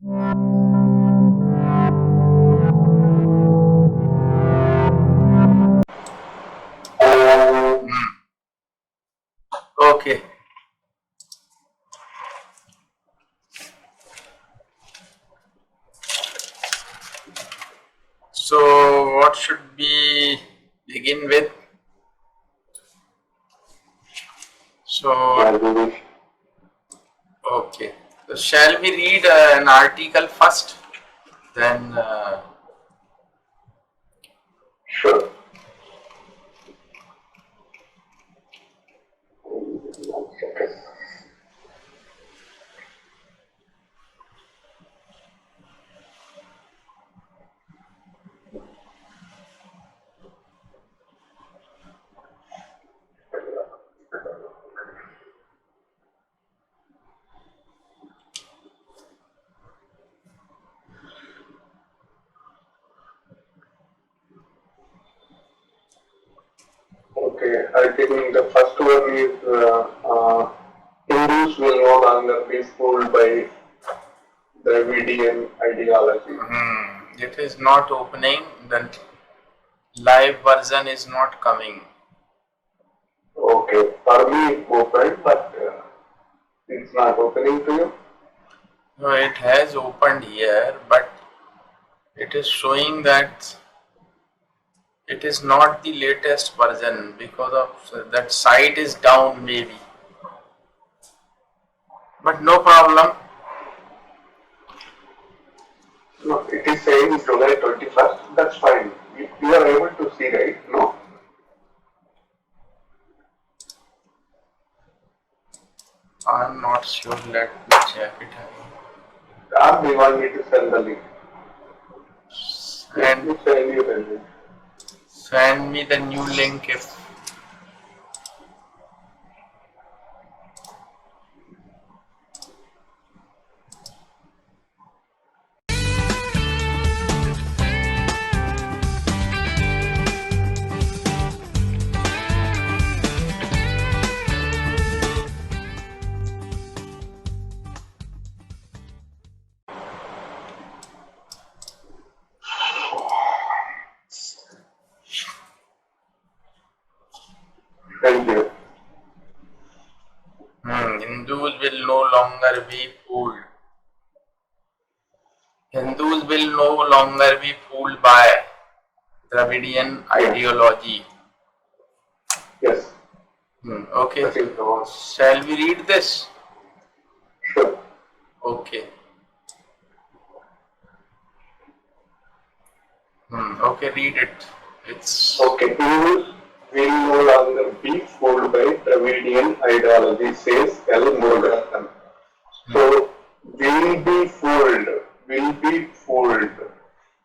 Okay. So what should we begin with? So, okay. So shall we read an article first? Then, Sure. Okay, I think the first one is Hindus will no longer be fooled by Dravidian ideology. it is not opening. The live version is not coming. Okay, for me it opened, but it's not opening to you. No, it has opened here, but it is showing that it is not the latest version because of that site is down maybe. But no problem. No, it is saying July 21st. That's fine. You are able to see, right? No? I'm not sure. Let me check it Or do you want me to send the link? Let me and send you the link. send me the new link if Thank you. Hindus will no longer be fooled. Hindus will no longer be fooled by Dravidian ideology. Yes. Okay. That is the one. Shall we read this? Sure. Okay. Okay, read it. It's Okay, Hindus will no longer be fooled by Dravidian ideology, says L. Murugan. So, will be fooled. Will be fooled.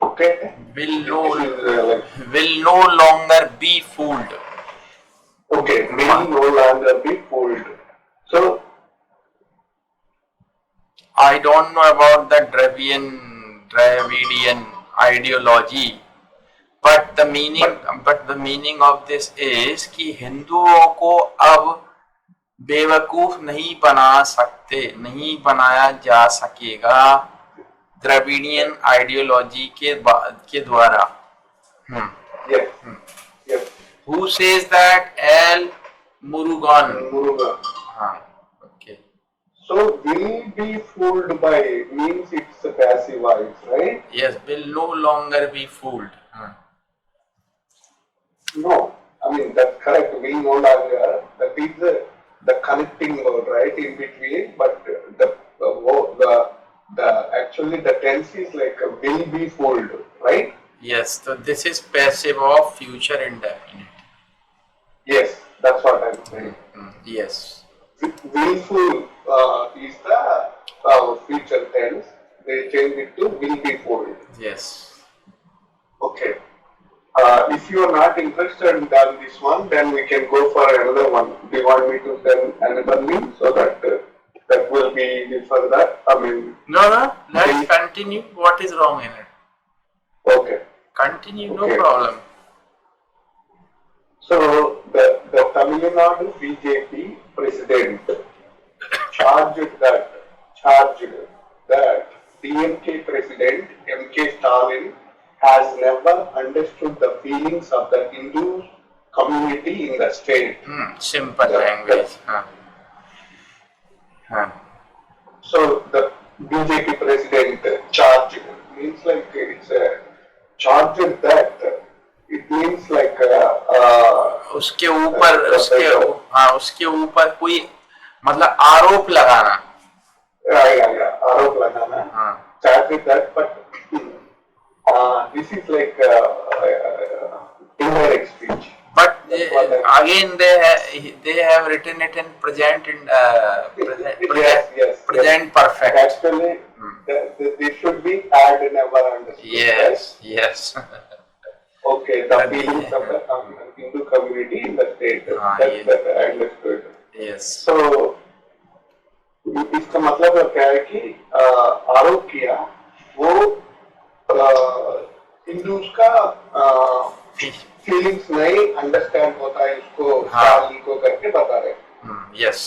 Okay? will This is will no longer be fooled. okay, will no longer be fooled. So, I don't know about the Dravidian ideology, but the meaning of this is कि हिंदुओं को अब बेवकूफ नहीं बना सकते, नहीं बनाया जा सकेगा द्रविडियन आइडियोलॉजी के द्वारा. yes. Yes. Who says that? L. Murugan. Murugan. Okay. So, will be fooled by means it's a passive voice, right? Yes, will no longer be fooled. No, I mean that's correct. Will no longer. That is the connecting word, right, in between. But the actually the tense is like will be fooled, right? Yes, so this is passive of future indefinite. Yes, that's what I'm saying. Yes. Willful is the future tense. They change it to will be fooled. Yes. Okay. If you are not interested in this one, then we can go for another one. Do you want me to send another link so that that will be for that? I mean. No, let's continue. What is wrong in it? Okay. Continue, Okay. no problem. So the Tamil Nadu BJP president charged that DMK president M.K. Stalin has never understood the feelings of the Hindu community in the state. Simple language. So the BJP president charged means like it's a charged that it means like उसके ऊपर कोई मतलब आरोप लगाना. आरोप लगाना. Charged that, but this is like indirect speech. But again, they have written it in present present perfect. Actually, they should be had never understood. Yes, right? yes. Okay, the feelings of the Hindu community in the state. That I understood. Yes. So, इसका मतलब क्या है कि आरोप किया वो Hindus का feelings नहीं अंडरस्टैंड होता है इसको स्टालिन को करके बता रहे. Yes.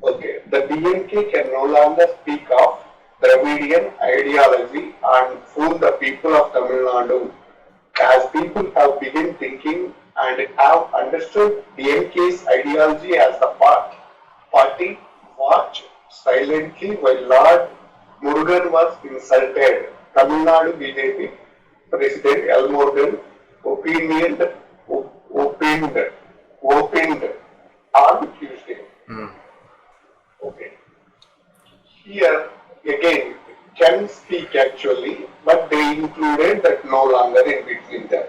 Okay, the DMK can no longer speak of Dravidian ideology and fool the people of Tamil Nadu, as people have begun thinking and have understood DMK's ideology as the party watched silently while Lord Murugan was insulted. Tamil Nadu BJP President L. Murugan opined on Tuesday. Okay. Here again can speak actually, but they included that no longer in between them.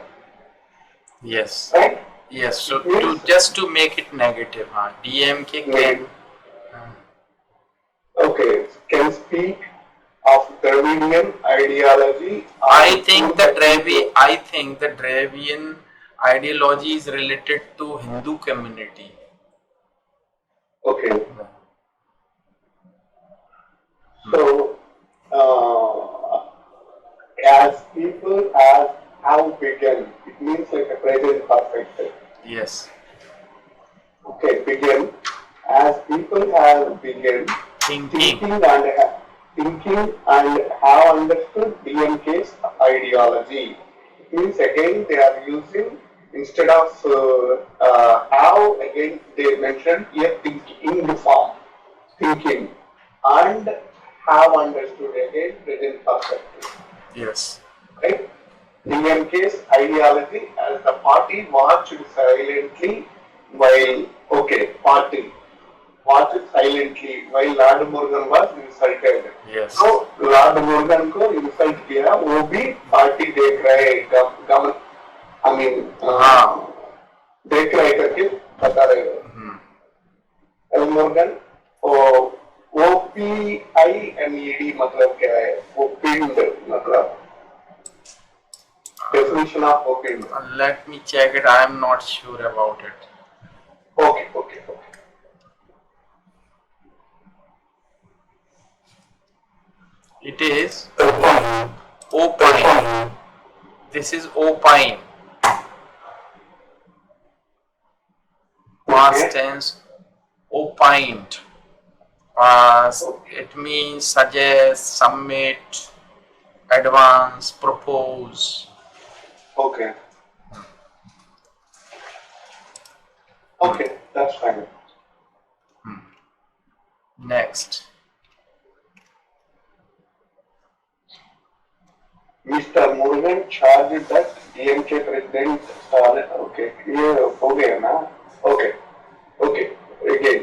Yes. Right? Yes. So just to make it negative, DMK can. Okay, can speak of Dravidian ideology. I think the Dravidian ideology is related to Hindu community. Okay. So, as people have begun, it means like a present perfect. Yes. Okay, begin. As people have begun thinking and have understood DMK's ideology. It means again they are using, instead of how, again they mentioned here thinking in form. Thinking and have understood, again present perfect. Yes. Right? DMK's ideology as the party watched silently while, watched silently while Lord Murugan was insulted. Yes. So Lord Murugan को insult किया, वो भी party देख रहे गमन, I mean देख रहे करके बता रहे हो. L. Murugan OPINED मतलब क्या है? Opened मतलब definition of opened. Let me check it. I am not sure about it. Okay. It is opine. This is opine. Past tense, opined. It means suggest, submit, advance, propose. Okay, that's fine. Next. Mr. Murugan charged that DMK President Stalin. Okay, ये हो गया ना? Okay. Again,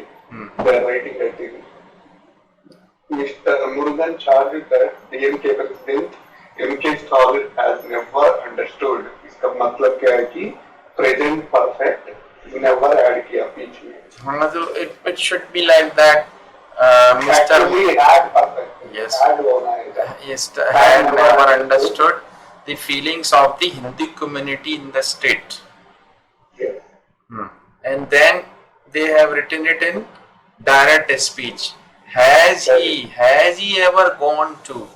they are writing that thing. Mr. Murugan charged that DMK President M.K. Stalin has never understood. इसका मतलब क्या है कि present perfect never add किया बीच में. It should be like that. Mr. Actually had perfect. Yes. Had होना है. Yes, had never understood the feelings of the Hindu community in the state. Yes. And then they have written it in direct speech. Has he ever gone to?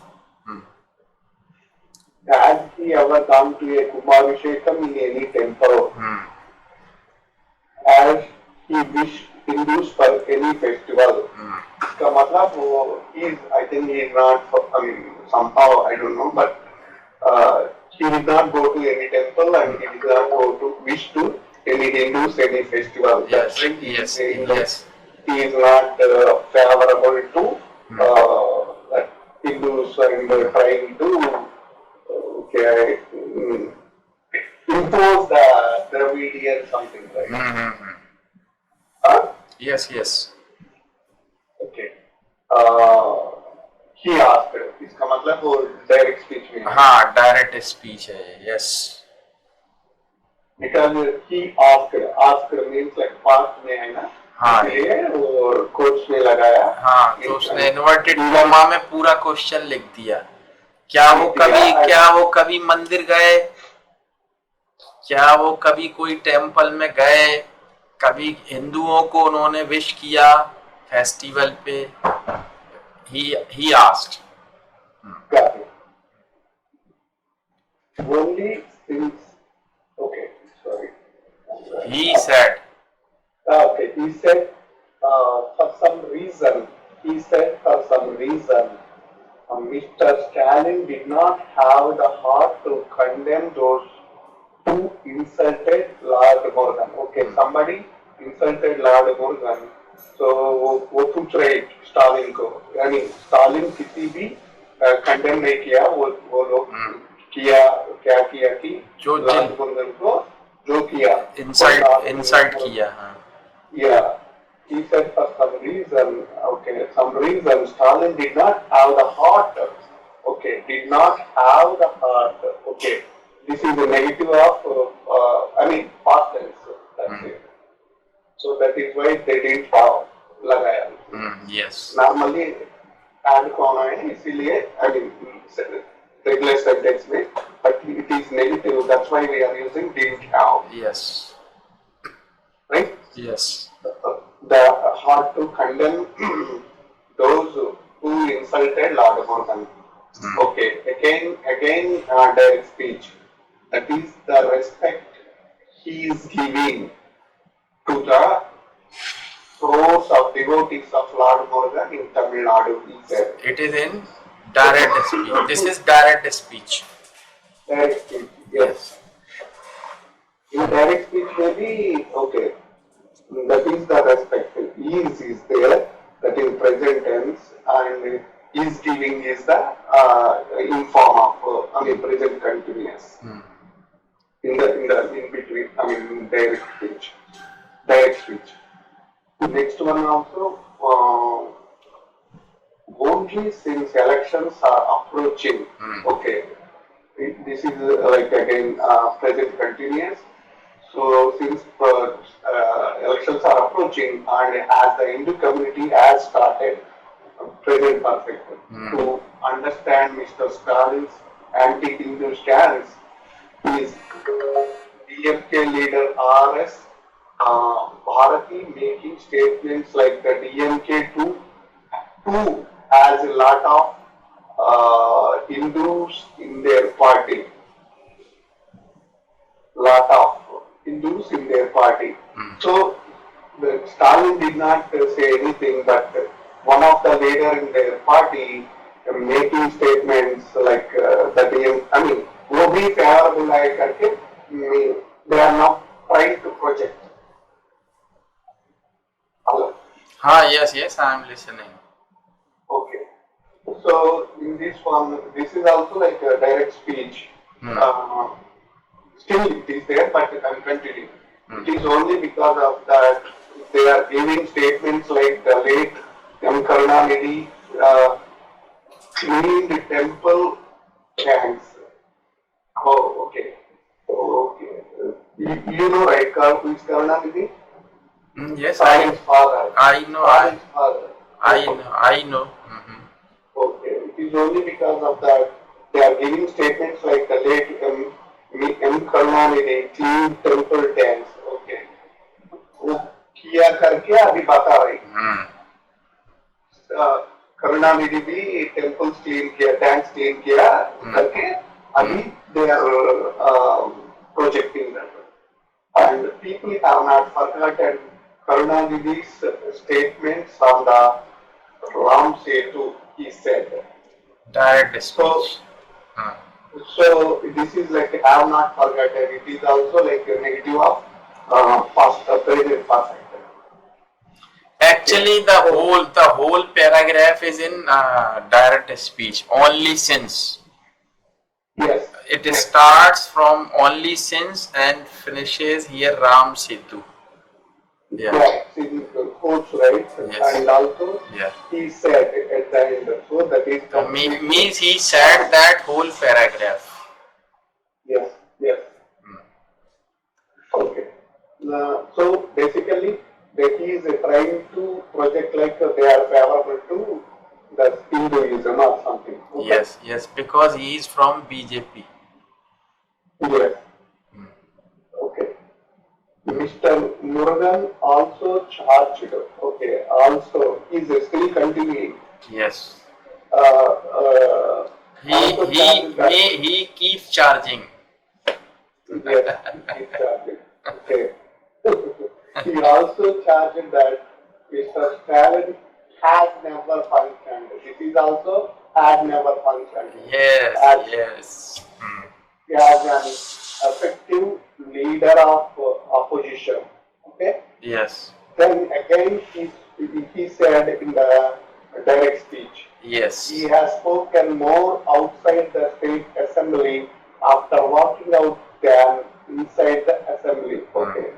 Has he ever gone to a Kumbhabhishekam in any temple? Has he wished Hindus for any festival. इसका मतलब वो I think he is not, I mean, somehow, I don't know, but he did not go to any temple and he did not go to wish to any Hindus any festival. Yes, That's why he is yes, saying that yes. he is not favorable to that Hindus and trying to okay, impose the Dravidian something, right? Huh? Yes, yes. Okay. He asked, इसका मतलब वो direct speech में है. हाँ, direct speech है. Yes. Because he asked means like past में है ना. हाँ. इसलिए वो कोर्स में लगाया. हाँ, तो उसने इन्वर्टेड कॉमा में पूरा क्वेश्चन लिख दिया. क्या वो कभी मंदिर गए? क्या वो कभी कोई टेम्पल में गए? कभी हिंदुओं को उन्होंने विश किया फेस्टिवल पे? He asked. Got it. Only since, okay, sorry. He said. Okay, he said for some reason, Mr. Stalin did not have the heart to condemn those who insulted Lord Morgan. Okay, somebody insulted Lord Morgan, so वो पूछ रहे Stalin को, यानी Stalin किसी भी condemn नहीं किया, वो लोग किया, क्या किया कि लॉर्ड मोर्गन को जो किया इंसल्ट किया. हाँ. Yeah, he said for some reason Stalin did not have the heart. Okay, did not have the heart. Okay, this is a negative of I mean past tense. That's it. So that is why they didn't have लगाया. Yes. Normally add कौन है इसीलिए I mean regular sentence में, but it is negative. That's why we are using didn't have. Yes. Right? Yes. The heart to condemn those who insulted Lord Morgan. Okay, again, direct speech. That is the respect he is giving to the crores of devotees of Lord Morgan in Tamil Nadu. He said. It is in direct speech. This is direct speech. Direct speech. Yes. In direct speech, maybe okay. That is the respect. Is there, that is present tense, and is giving is the in form of present continuous. In between, direct speech. Next one also, only since elections are approaching. Okay, this is like again present continuous. So since elections are approaching and as the Hindu community has started present perfect to understand Mr. Stalin's anti-Hindu stance, is DMK leader R.S. Bharati making statements like the DMK too has a lot of Hindus in their party. So Stalin did not say anything, but one of the leader in their party making statements like that. वो भी favorable है करके they are not trying to project. Hello. Yes, I am listening. Okay. So in this one, this is also like a direct speech. Still it is there, but I can continue. It is only because of that they are giving statements like the late M. Karunanidhi cleaned the temple tanks. Oh, okay. You know, right, who is Karunanidhi? Yes, Stalin's father. I know. Stalin's father. I know. Okay, it is only because of that they are giving statements like the late M. Karunanidhi cleaned temple tanks. Okay, वो किया करके अभी बता रही. करुणानिधि भी temples clean किया, tanks clean किया करके अभी they are projecting that, and people have not forgotten Karunagi's statements on the Ram Setu, he said. Direct So, speech. Hmm. so this is like have not forgotten. It is also like a negative of past, present perfect. Actually, the whole paragraph is in direct speech. Only since Yes. it starts from only since and finishes here Ram Setu. Yeah. Yeah, in quotes, right? Yes. And also, Yeah. he said at the end, so that is completely. Means he said that whole paragraph. Yes, yes. Okay. So basically, that he is trying to project like they are favorable to the Hinduism or something. Okay? Yes, yes, because he is from BJP. Yes. Okay. Mr. Murugan also charged. Okay. Also, is still continuing. Yes. Uh, uh, also charged that. He keeps charging. Yes, he charged. Okay. He also charged that Mr. Stalin had never functioned. This is also had never functioned. Yes, As yes. he has an effective leader of opposition. Okay. Yes, Then again, he said in the direct speech, yes. he has spoken more outside the state assembly after walking out than inside the assembly. Okay.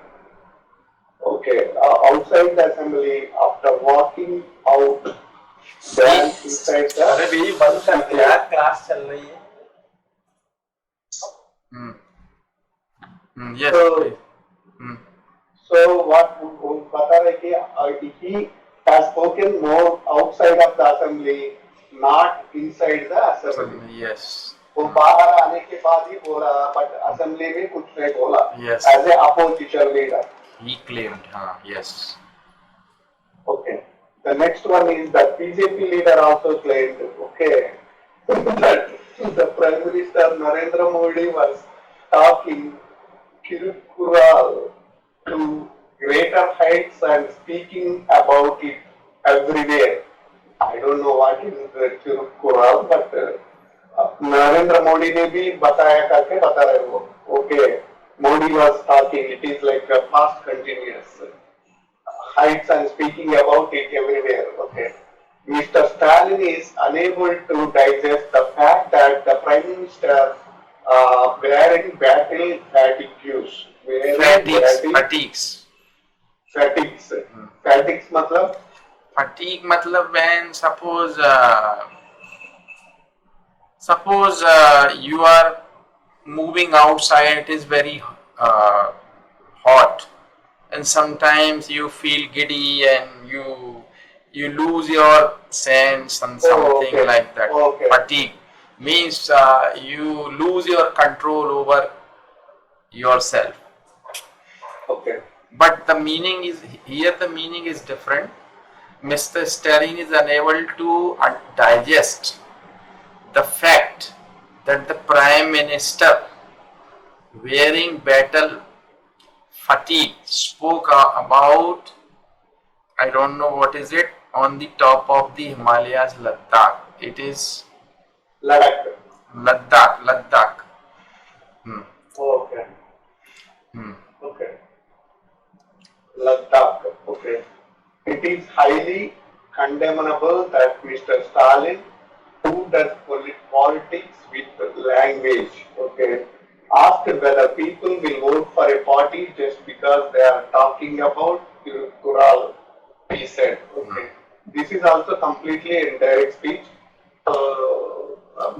Okay. Outside the assembly after walking out than inside the. अरे भैया बंद कर दे यार class चल रही है Yes, So, please. So what बता रहे कि he has spoken more outside of the assembly, not inside the assembly. Yes. वो बाहर आने के बाद ही बोला, but assembly में कुछ नहीं बोला. Yes. As a opposition leader. He claimed, yes. Okay. The next one is the BJP leader also claimed, okay, that the Prime Minister Narendra Modi was talking Tirukkural to greater heights and speaking about it everywhere. I don't know what is the Tirukkural, but Narendra Modi ने भी बताया करके बता रहे वो. Okay, Modi was talking. It is like a past continuous heights and speaking about it everywhere. Okay. Mr. Stalin is unable to digest the fact that the Prime Minister wearing battle fatigues. Fatigues. Fatigues. Fatigues matlab? Fatigue matlab when suppose you are moving outside, it is very hot, and sometimes you feel giddy and you lose your sense and something okay. like that. Okay. Fatigue means you lose your control over yourself. Okay. But the meaning is different. Mr. Stalin is unable to digest the fact that the Prime Minister wearing battle fatigue spoke about, I don't know what is it, on the top of the Himalayas, Ladakh. It is Ladakh. Ladakh. Okay. Okay. Ladakh. Okay. It is highly condemnable that Mr. Stalin, who does politics with language, okay, asked whether people will vote for a party just because they are talking about Tirukkural, he said. Okay. This is also completely in direct speech.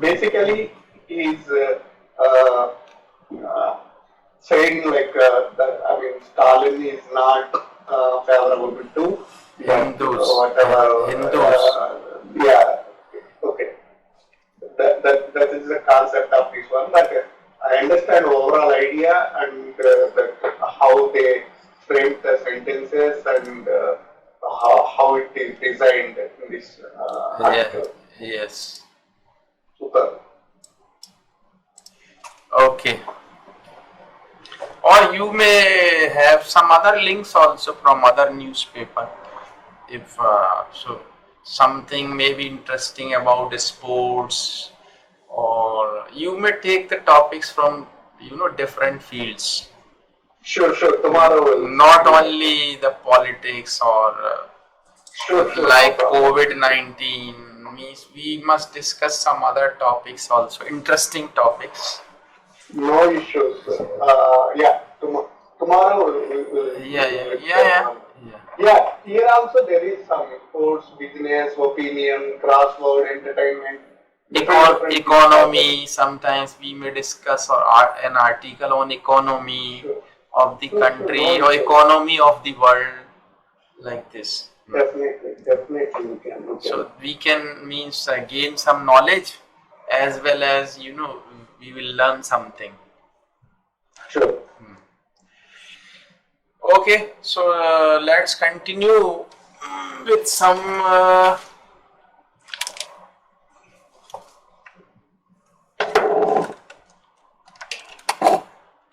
Basically, he is saying like that. I mean, Stalin is not favorable to Hindus. whatever. Hindus. Yeah. Okay. That is the concept of this one. But I understand overall idea and how they frame the sentences and how it is designed in this article. Yes. Super. Okay. Or you may have some other links also from other newspaper. If so, something may be interesting about sports, or you may take the topics from different fields. Sure. Tomorrow will. Not only the politics or Sure. like No problem. COVID-19 means we must discuss some other topics also, interesting topics. No issues. Yeah. Tomorrow we'll Yeah. Yeah, here also there is some sports, business, opinion, crossword, entertainment. different Economy, sometimes we may discuss or an article on economy Sure. of the Sure, country no or issues. economy of the world, like this. Definitely we can. So we can means gain some knowledge, as well as we will learn something. Sure. Okay, so let's continue with some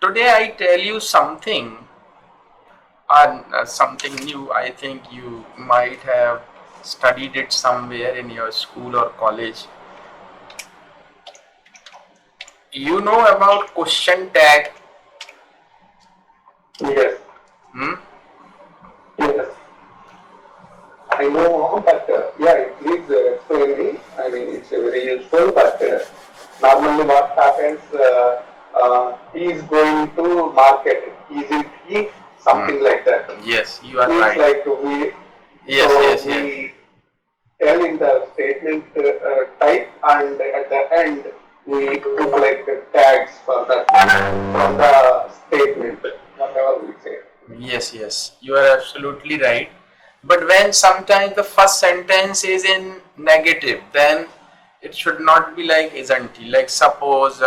today I tell you something something new. I think you might have studied it somewhere in your school or college. You know about question tag? Yes. Hmm? Yes. I know, but yeah, please explain me. I mean, it's very useful, but normally what happens, he is going to market, isn't he? Something like that. Yes, you are It's right. like we, Yes. we tell in the statement type, and at the end we put like the tags for that from the statement, whatever we say. Yes, you are absolutely right. But when sometimes the first sentence is in negative, then it should not be like isn't he. Like suppose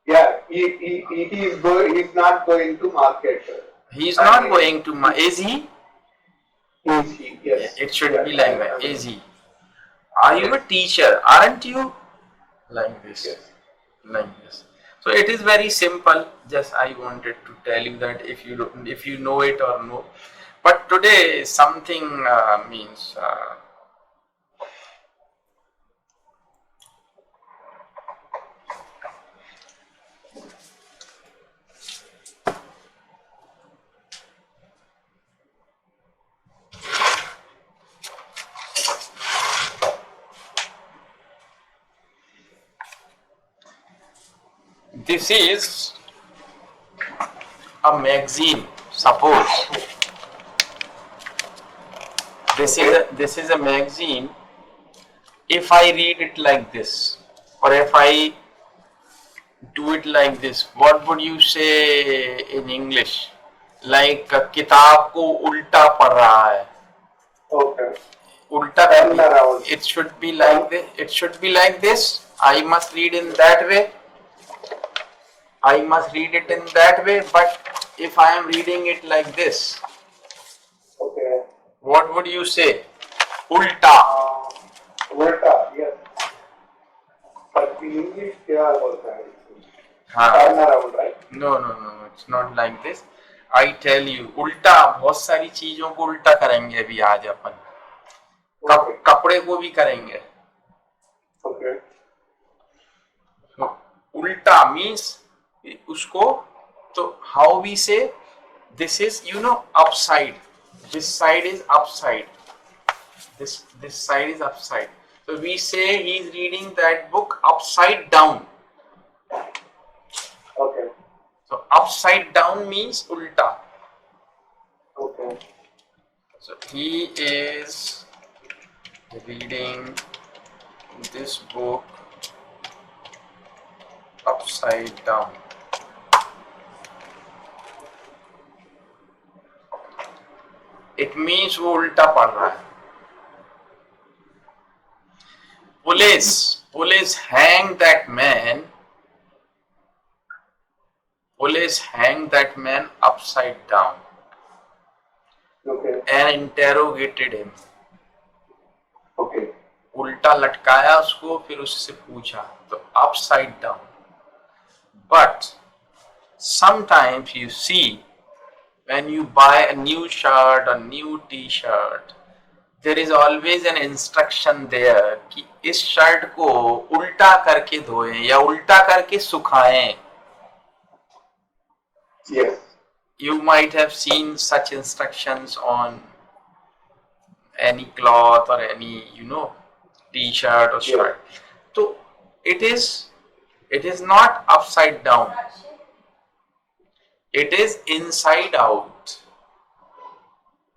Yeah, he is going. He's not going to market. he is not going to is he? Is he? Yes. It should be like that. Is he? Are you a teacher? Aren't you? Like this. Yes. Like this. So it is very simple. Just I wanted to tell you that if you know it or no. But today something means this is a magazine. Suppose this is a magazine. If I read it like this, or if I do it like this, what would you say in English? Like किताब को उल्टा पढ़ रहा है. Okay. Ulta, Turn around. it should be like this. It should be like this. I must read in that way. I must read it in that way. But if I am reading it like this, Okay. what would you say? Ulta. Ulta, yes. But in English, क्या बोलता है? हाँ. Turn around, right? No. It's not like this. I tell you, उल्टा बहुत सारी चीजों को उल्टा करेंगे अभी आज अपन. कपड़े को भी करेंगे. Okay. उल्टा means उसको तो how we say this is upside. This side is upside. This side is upside. So we say he is reading that book upside down. Okay. So upside down means ulta. Okay. So he is reading this book upside down. It means वो उल्टा पढ़ रहा है. Police hang that man. Police hang that man upside down Okay. and interrogated him. Okay. उल्टा लटकाया उसको, फिर उससे पूछा. तो upside down. But sometimes you see when you buy a new shirt or new t-shirt, there is always an instruction there कि इस shirt को उल्टा करके धोएं या उल्टा करके सुखाएं. Yes. You might have seen such instructions on any cloth or any, t-shirt or shirt. So it is not upside down. It is inside out.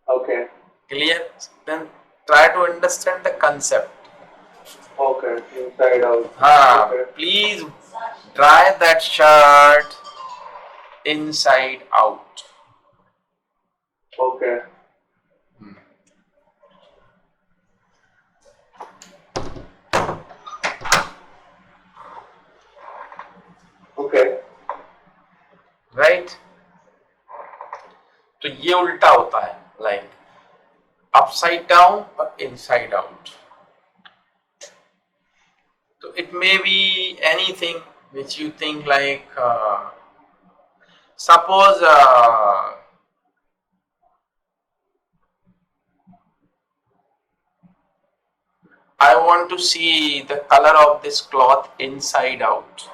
Okay. Clear? Then try to understand the concept. Okay. Inside out. Okay. Please dry that shirt inside out. Okay. Okay. Right? तो ये उल्टा होता है, like upside down or inside out. So it may be anything which you think like, suppose I want to see the color of this cloth inside out.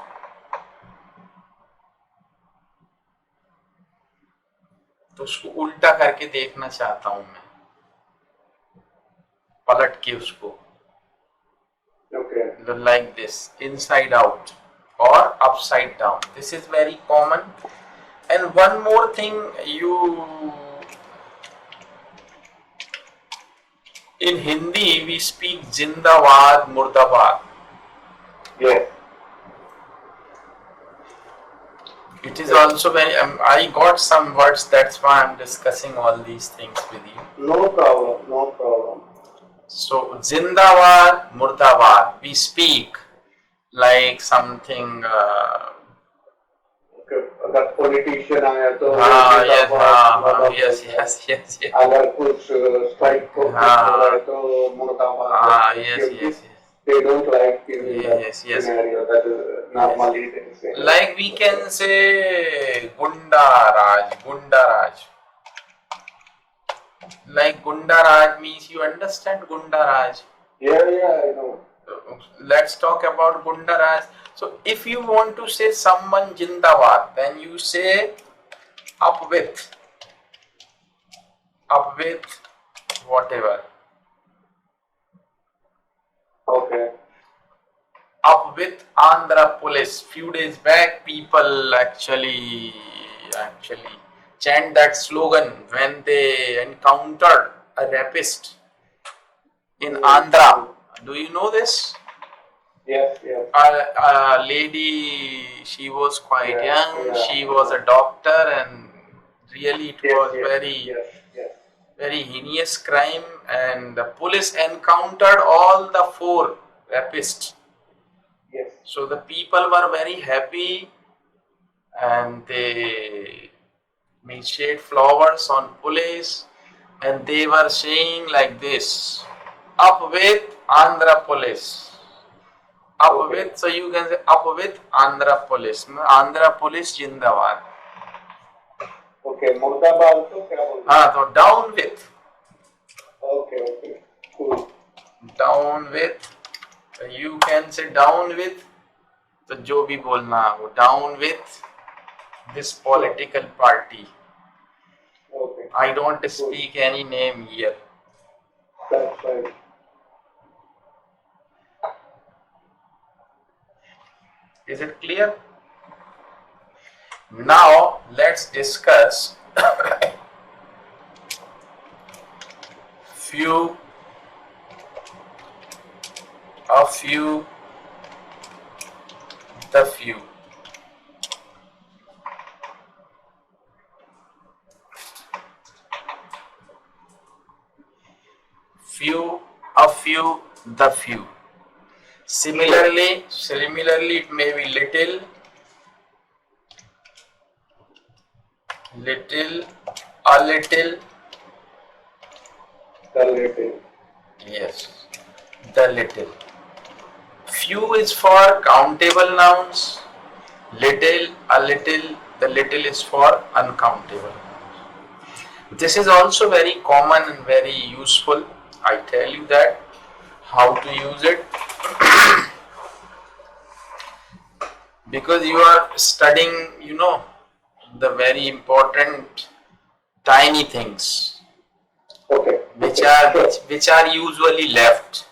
तो उसको उल्टा करके देखना चाहता हूं मैं, पलट के उसको. Okay. Like this, inside out or upside down. This is very common. And one more thing, in Hindi we speak Zindabad, Murdabad. Yes. It is also very, I got some words, that's why I'm discussing all these things with you. No problem. No problem. So Zindabad, Murdabad, we speak like something. Okay. अगर politician आया तो yes. अगर कुछ strike को हो रहा है तो मुर्दाबाद. Yes. They don't like Yes. scenario. That is normally they say. Like we can say Gunda Raj. Like Gunda Raj means, you understand Gunda Raj? Yeah, I know. Let's talk about Gunda Raj. So if you want to say someone Jindabad, then you say up with whatever. Okay. Up with Andhra Police. Few days back, people actually chant that slogan when they encountered a rapist in Andhra. Do you know this? Yes. A lady, she was quite young, she was a doctor, and really it was very heinous crime, and the police encountered all the 4 rapists. Yes. So the people were very happy, and they shed flowers on police, and they were saying like this: up with Andhra Police. Up with, so you can say up with Andhra Police. Andhra Police Jindabad. Okay, Murdabad तो क्या बोलते हैं? तो down with. Okay, cool. Down with. You can say down with. तो जो भी बोलना वो down with this political party. Okay. I don't speak any name here. That's fine. Is it clear? Now let's discuss the few. A few, the few. Similarly, it may be little, a little. The little. Yes, the little. Few is for countable nouns. Little, a little, The little is for uncountable. This is also very common and very useful. I tell you that how to use it because you are studying, the very important tiny things Okay. which Okay. are Sure. which are usually left.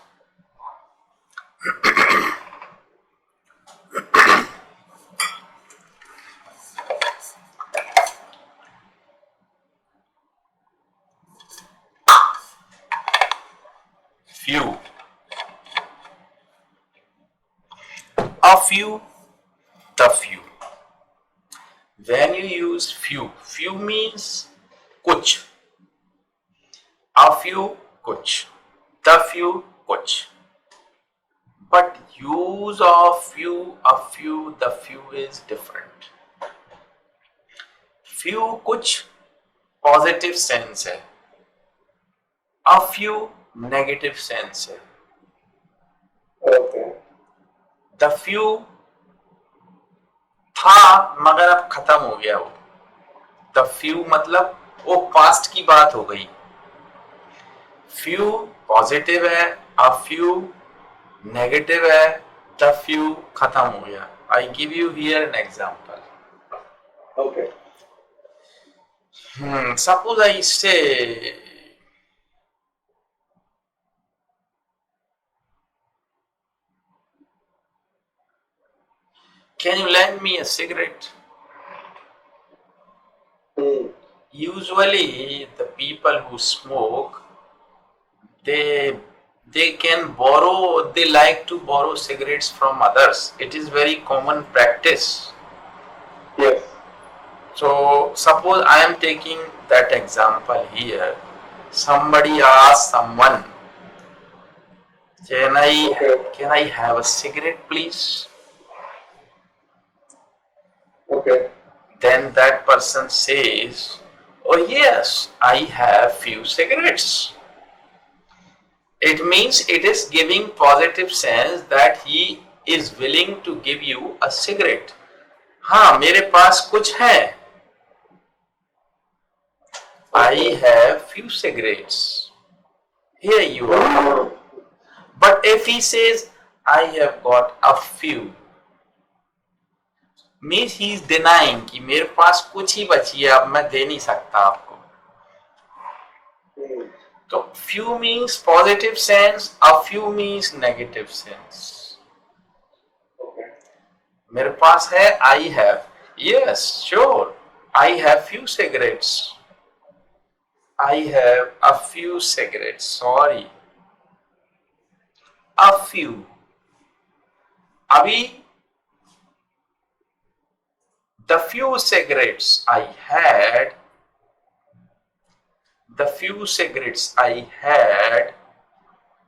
Few. A few, the few. When you use few means kuch. A few, kuch. The few, kuch. But use of few, a few, the few is different. Few कुछ positive sense है, a few negative sense है. Okay. The few था मगर अब खत्म हो गया वो. The few मतलब वो पास्ट की बात हो गई. Few पॉजिटिव है, a few नेगेटिव है, the few खत्म हो गया. I give you here an example. Okay. Suppose I say can you lend me a cigarette? Usually the people who smoke they can borrow, they like to borrow cigarettes from others. It is very common practice. Yes. So suppose I am taking that example here. Somebody asks someone, can I have a cigarette please? Okay. Then that person says, oh yes, I have few cigarettes. It means it is giving positive sense that he is willing to give you a cigarette. हाँ मेरे पास कुछ है. I have few cigarettes. Here you are. But if he says I have got a few, means he is denying कि मेरे पास कुछ ही बची है, अब मैं दे नहीं सकता आपको. तो few means positive sense, a few means negative sense. Okay. मेरे पास है, I have. Yes, sure. I have few cigarettes. I have a few cigarettes. Sorry. A few. अभी the few cigarettes I had,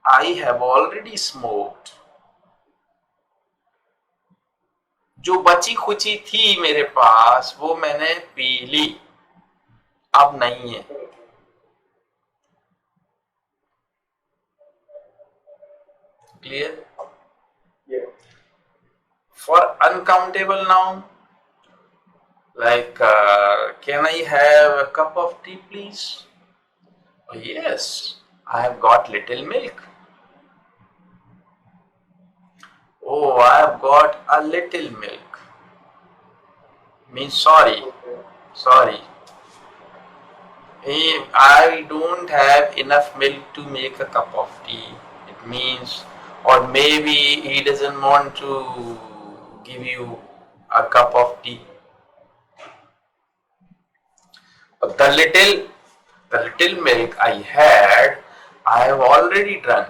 I have already smoked. जो बची खुची थी मेरे पास वो मैंने P ली, अब नहीं है. Clear? Yeah. For uncountable noun, like can I have a cup of tea please? Oh, yes, I have got little milk. Oh, I have got a little milk. Means sorry. I don't have enough milk to make a cup of tea. It means, or maybe he doesn't want to give you a cup of tea. But the little milk I had, I have already drunk.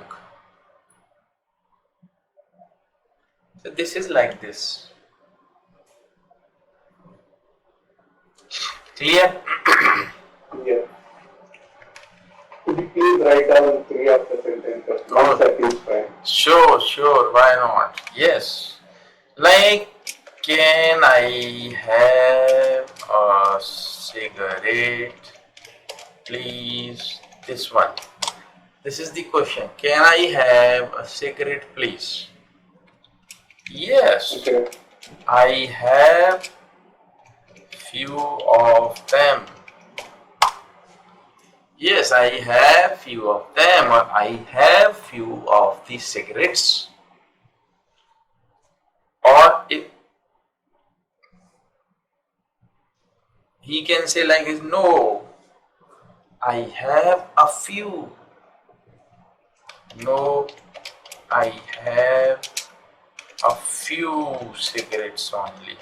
So this is like this. Clear? Yeah. Could you please write down 3 of the sentences? One set is fine. Sure, why not? Yes. Like, can I have a cigarette, please? This one. This is the question. Can I have a cigarette, please? Yes, Okay. I have few of them. Yes, I have few of them, or I have few of the cigarettes. Or if he can say like this, no, I have a few. No, I have a few cigarettes only.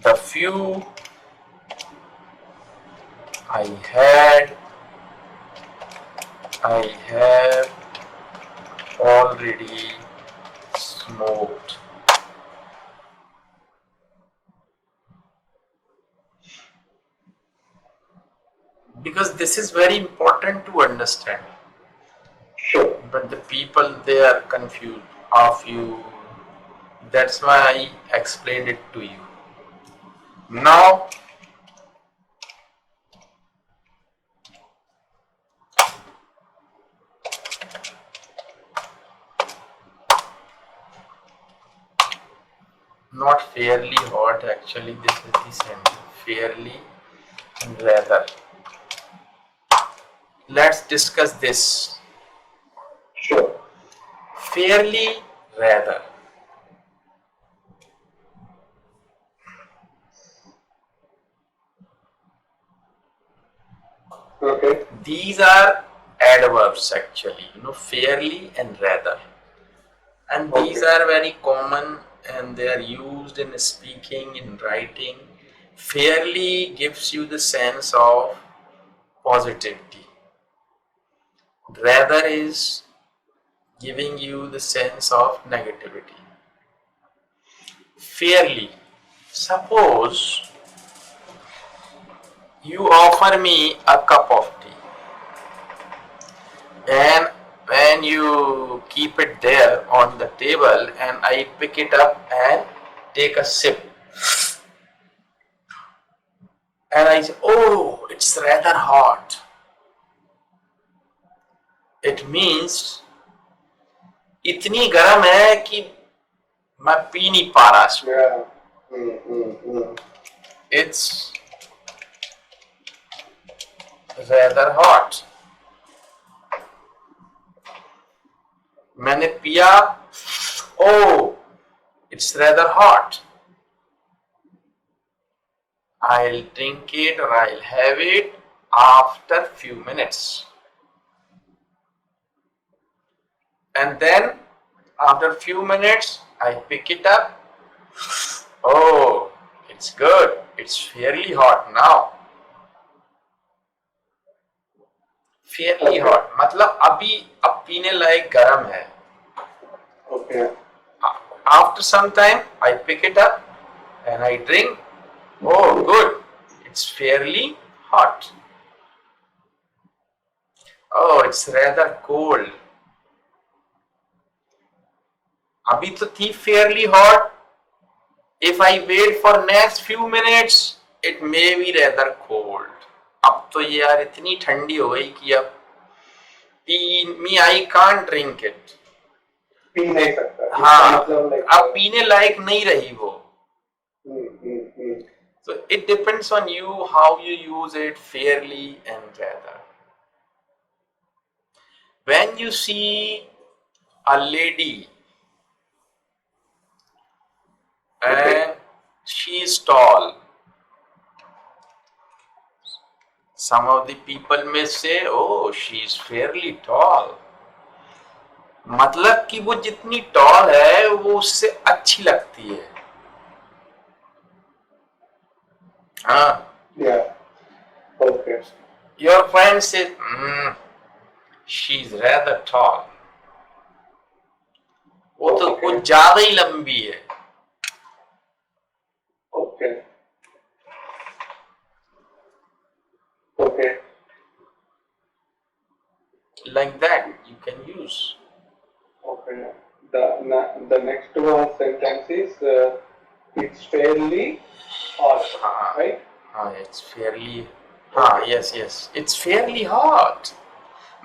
The few I have already smoked. Because this is very important to understand. Sure. But the people, they are confused of you. That's why I explained it to you. Now, not fairly hot, actually this is the sentence. Fairly and rather. Let's discuss this. Sure. Fairly rather. Okay. These are adverbs actually, fairly and rather. And these Okay. are very common and they are used in speaking, in writing. Fairly gives you the sense of positivity. Rather is giving you the sense of negativity. Fairly. Suppose you offer me a cup of tea, and when you keep it there on the table and I pick it up and take a sip, and I say, oh, it's rather hot. It means इतनी गर्म है कि मैं P नहीं पा रहा इसको. Yeah. Mm-hmm. It's rather hot. मैंने पिया, oh, it's rather hot. I'll drink it or I'll have it after few minutes. And then after few minutes I pick it up. Oh, it's good. It's fairly hot now. Fairly hot मतलब अभी अब पीने लायक गर्म है. Okay. After some time I pick it up and I drink. Oh, good. It's fairly hot. Oh, it's rather cold. अभी तो थी fairly hot. If I wait for next few minutes, it may be rather cold. अब तो यार इतनी ठंडी हो गई कि अब I can't drink it. P नहीं सकता. हाँ, मतलब like, अब पीने लायक नहीं रही वो. mm. So it depends on you how you use it, fairly and rather. When you see a lady and she is tall, some of the people may say, oh, she is fairly tall. मतलब कि वो जितनी toll है वो उससे अच्छी लगती है. हाँ. Yeah. Okay. Your friend says, she's rather tall. वो तो Okay. कुछ ज्यादा ही लंबी है. Okay. Okay. Like that you can use. Okay. The next one sentence is it's fairly hot, right? It's fairly. Yes. It's fairly hot.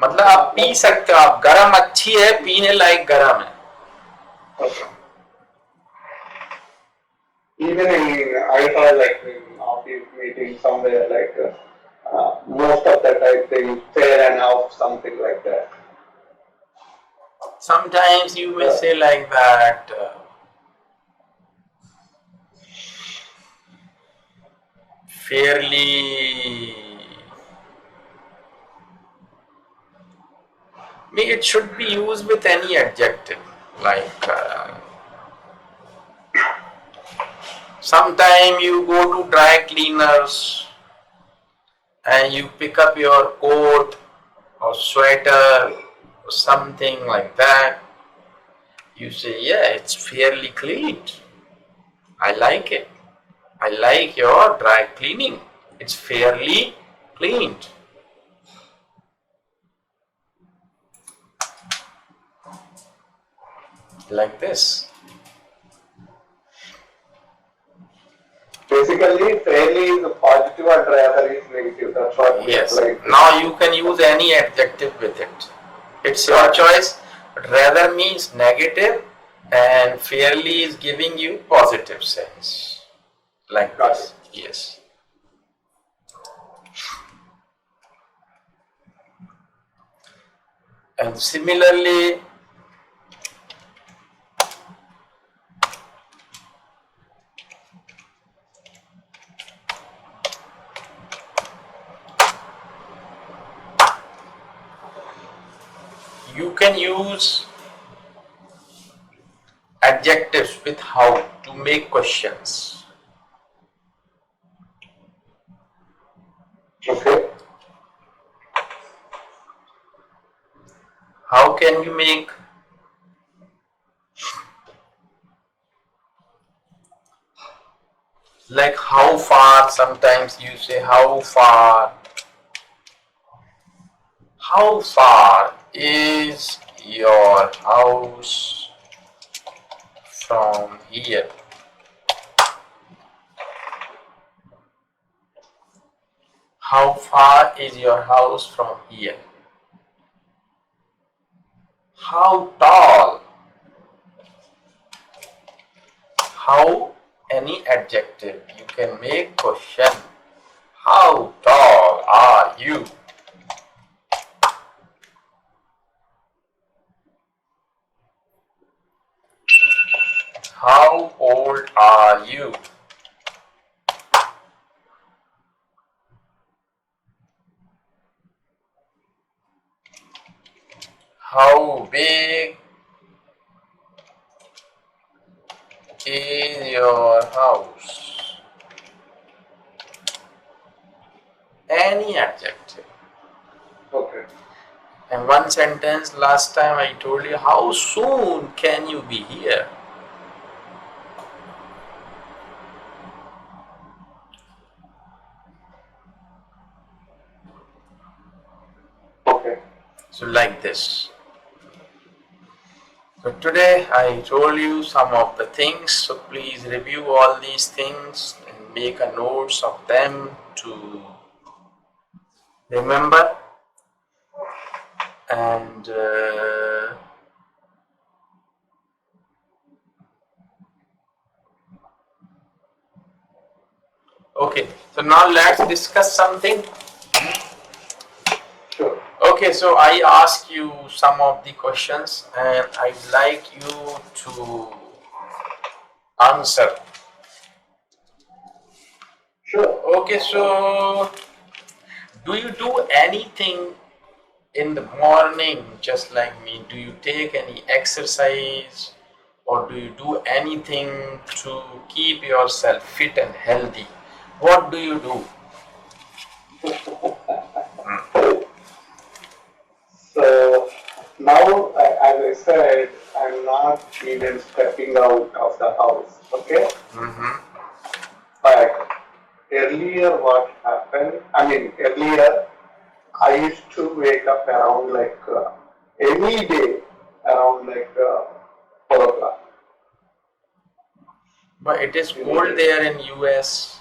मतलब आप P सकते हो, आप गरम अच्छी है, पीने लायक गरम है। Okay. Even in, I thought like in office meeting somewhere like most of the time they fair enough, something like that. Sometimes you may say like that, fairly, it should be used with any adjective, like sometime you go to dry cleaners and you pick up your coat or sweater or something like that, you say, yeah, it's fairly cleaned, I like it, I like your dry cleaning, it's fairly cleaned. Like this. Basically, fairly is positive and rather is negative. That's what we Yes. like. Now you can use any adjective with it. It's your choice. But rather means negative and fairly is giving you positive sense. Like Got this. Yes. And similarly, you can use adjectives with how to make questions. Okay. How can you make like how far? Sometimes you say how far. How far is your house from here? How far is your house from here? How tall? How any adjective you can make question. How tall are you? How old are you? How big is your house? Any adjective. Okay. And one sentence last time I told you, how soon can you be here? Okay. So like this. So today I told you some of the things, so please review all these things and make a notes of them to remember. And okay, so now let's discuss something. Sure. Okay, so I ask you some of the questions and I'd like you to answer. Sure. Okay, so do you do anything in the morning just like me? Do you take any exercise or do you do anything to keep yourself fit and healthy? What do you do? So now, as I said, I'm not even stepping out of the house. Okay. But earlier, what happened? I mean, earlier I used to wake up around like any day around like 4 o'clock. But it is cold there in US,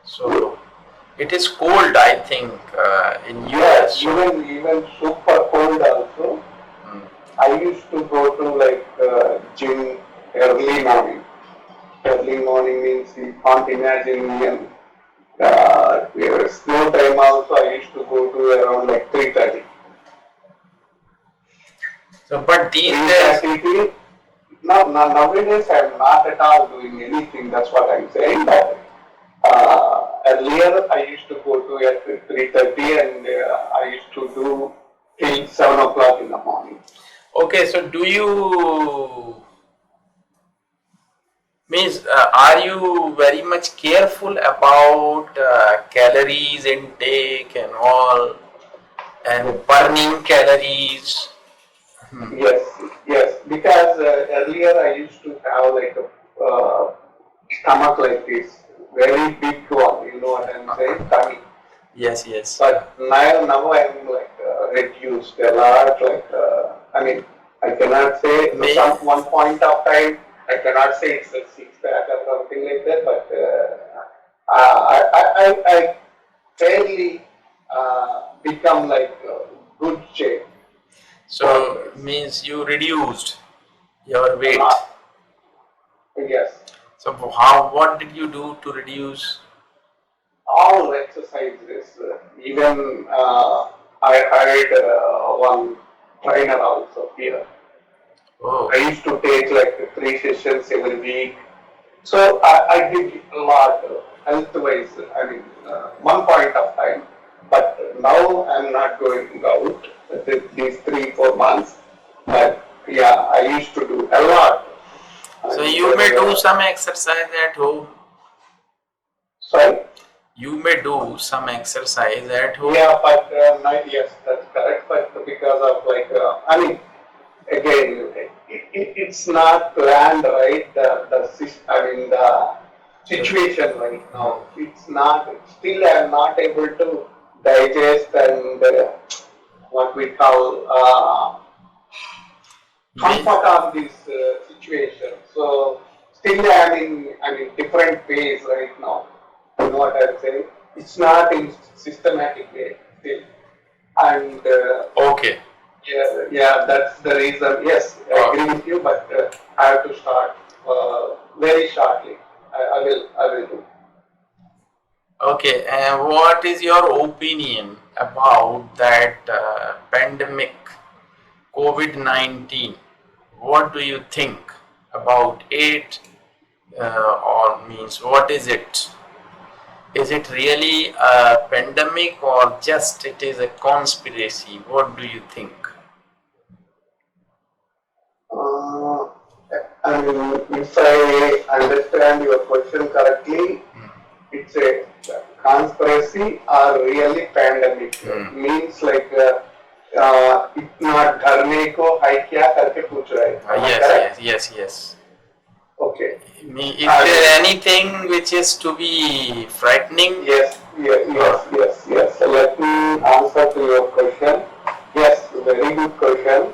so It is cold, I think, in Yeah, US. even super cold also. Mm. I used to go to like gym early morning. Early morning means you can't imagine even snow time also. I used to go to around like 3:30. So, but these days, 3:30. Nowadays I'm not at all doing anything. That's what I'm saying. But earlier I used to go to at 3:30 and I used to do till 7 o'clock in the morning. okay, so do you means are you very much careful about calories intake and all and burning calories? Yes, yes. Because earlier I used to have like a stomach like this, very big one. You know what I'm saying? Tummy. Yes, yes. But now I'm like reduced a lot. Like I mean, I cannot say some one point of time. I cannot say it's a six pack or something like that. But I fairly become like good shape. So means you reduced your weight. Yes. So how what did you do to reduce? All exercises. Even I hired one trainer also here. Oh, I used to take like 3 sessions every week. So I did a lot health-wise. I mean, one point of time. But now I'm not going out these 3-4 months. But yeah, I used to do a lot. so And, you may do some exercise at home. Sorry? You may do some exercise at home. Yeah, but yes, that's correct. But because of like, I mean, again, it's not planned, right? The situation right now. It's not. Still, I'm not able to digest and what we call comfort of this situation. So still, I'm in different phase right now. You know what I'm saying? It's not in systematic way still, and Okay. yeah, that's the reason. Yes, I agree with you, but I have to start very shortly. I will do. Okay, and what is your opinion about that pandemic COVID-19? What do you think about it, or means what is it? Is it really a pandemic or just it is a conspiracy? What do you think? Uh, I mean, if I understand your question correctly, it's a conspiracy or really pandemic. Means like इतना डरने को है क्या करके पूछ रहा है. Yes. Okay. Is there anything which is to be frightening? Yes. Let me answer to your question. Yes, very good question.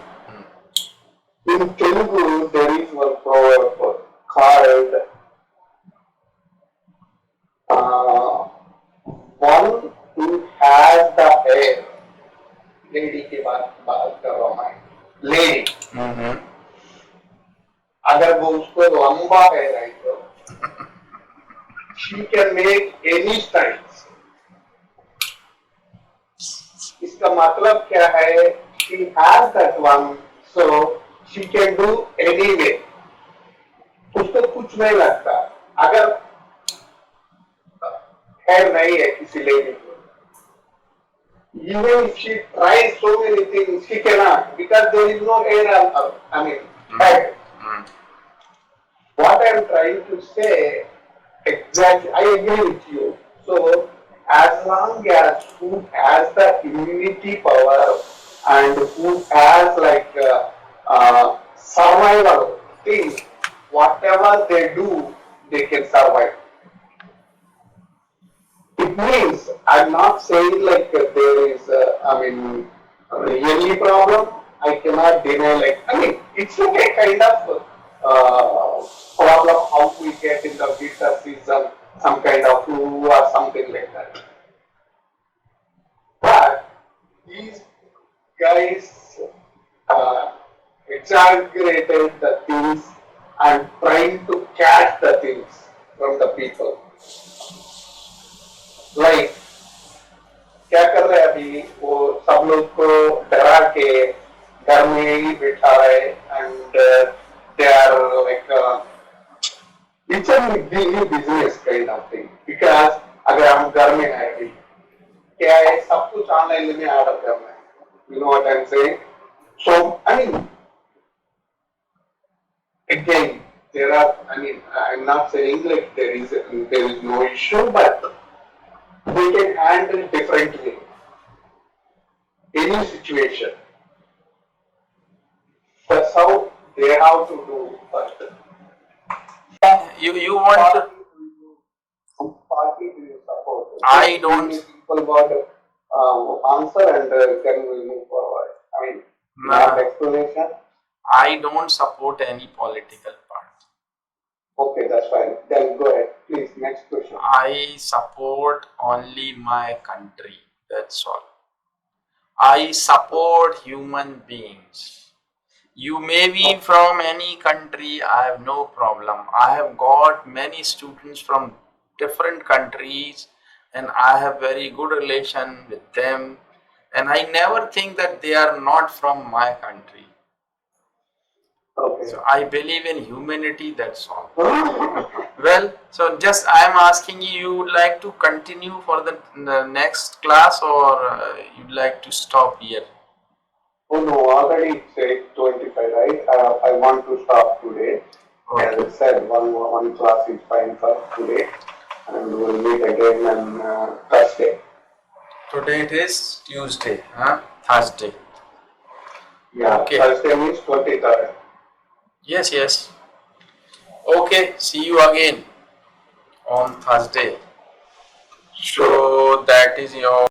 In Telugu, there is one proverb called one who has the hair. Lady की बात कर रहा हूँ मैं. Lady. अगर वो उसको लंबा hair है तो she can make any styles. इसका मतलब क्या है? She has that one, so she can do any way. उसको कुछ नहीं लगता. अगर hair नहीं है किसी lady को, even if she tries so many things, she cannot because there is no hair on head. What I am trying to say, exactly, I agree with you. So, as long as who has the immunity power and who has like survival thing, whatever they do, they can survive. It means I'm not saying like there is, really problem. I cannot deny like, it's like a kind of problem how we get in the winter season, some kind of flu or something like that. guys exaggerated the things and trying to catch the things from the people. Like क्या कर रहे हैं अभी वो सब लोग को डरा के घर में ही बिठा है and they are like it's a daily business kind of thing because अगर हम घर में हैं अभी क्या है सब कुछ ऑनलाइन में ऑर्डर करना है you know what I am saying so I mean again there are I mean I'm not saying like there is no issue but they can handle differently any situation. That's how they have to do. But You want to, party do you support? I don't. People got answer and can we move forward? I mean, not explanation. I don't support any political party. Okay, that's fine. Then go ahead, please. Next question. I support only my country. That's all. I support human beings. You may be from any country, I have no problem. I have got many students from different countries and I have very good relation with them, and I never think that they are not from my country. Okay. So I believe in humanity, that's all. Well, so just I am asking you, you would like to continue for the next class, or you'd like to stop here? Oh no, already it's 8:25, right? I want to stop today. Okay. As I said, one class is fine for today, and we'll meet again on Thursday. Today it is Tuesday, huh? Thursday. Yeah, Okay. Thursday means 23rd. Yes, yes. Okay, see you again on Thursday. So that is your